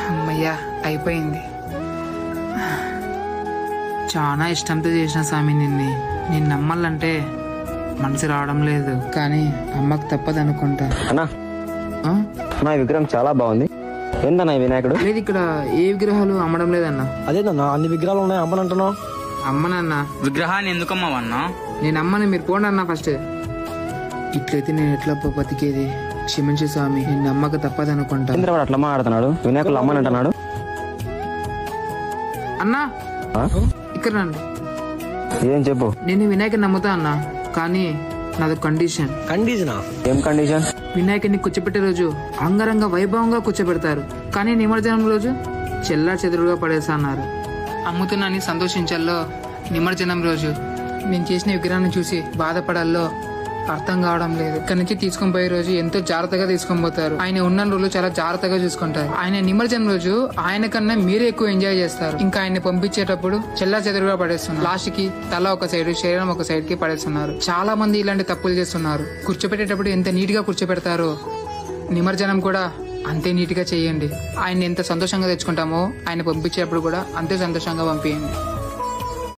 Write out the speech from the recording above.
అమ్మయ్యా అయిపోయింది. చాలా ఇష్టంతో చేసిన స్వామి నిన్ను నమ్మాలంటే మనసు రావడం లేదు, కానీ అమ్మకు తప్పదు అనుకుంటా. అన్నా నా విగ్రహం చాలా బాగుంది. ఏందన్నా వినాయకుడు? లేదు, ఇక్కడ ఏ విగ్రహాలు అమ్మడం లేదన్నా. అదేనన్నా అన్ని విగ్రహాలు ఉన్నాయి, అమ్మనంటున్నావు? అమ్మనన్నా. విగ్రహాన్ని ఎందుకమ్మవన్నా? నేను అమ్మని, మీరు పోండి అన్నా ఫస్ట్. ఇట్లయితే నేను ఎట్లా బతికేది? క్షమించు స్వామి, నిన్ను అమ్మక తప్పదు అనుకుంటా. ఇంద్రవాడు అట్లా మాట్లాడుతున్నాడు, వినాయకుడు అమ్మని అంటున్నాడు. అన్నా ఇక్కడ రండి. ఏం చెప్పు. నేను వినాయకుని నమ్ముతా అన్నా, కానీ నాది కండిషన్. కండిషనా? ఏం కండిషన్? వినాయకుడిని కూర్చోబెట్టే రోజు అంగరంగ వైభవంగా కూర్చోబెడతారు, కానీ నిమజ్జనం రోజు చెల్లా చెదురుగా పడేస్తా అన్నారు. అమ్ముతున్నాని సంతోషించాలో, నిమజ్జనం రోజు నేను చేసిన విగ్రహాన్ని చూసి బాధపడాలో అర్థం కావడం లేదు. ఇక్కడ నుంచి తీసుకొని పోయే రోజు ఎంతో జాగ్రత్తగా తీసుకొని పోతారు. ఆయన ఉన్న రోజులు చాలా జాగ్రత్తగా చూసుకుంటారు. ఆయన నిమజ్జనం రోజు ఆయన కన్నా మీరే ఎక్కువ ఎంజాయ్ చేస్తారు. ఇంకా ఆయన పంపించేటప్పుడు చెల్లా చెదురుగా పడేస్తున్నారు. లాస్ట్ కి తల ఒక సైడ్, శరీరం ఒక సైడ్ కి పడేస్తున్నారు. చాలా మంది ఇలాంటి తప్పులు చేస్తున్నారు. కూర్చోపెట్టేటప్పుడు ఎంత నీట్ గా కూర్చోపెడతారో నిమజ్జనం కూడా అంతే నీట్ గా చేయండి. ఆయన ఎంత సంతోషంగా తెచ్చుకుంటామో ఆయన పంపించేటప్పుడు కూడా అంతే సంతోషంగా పంపించండి.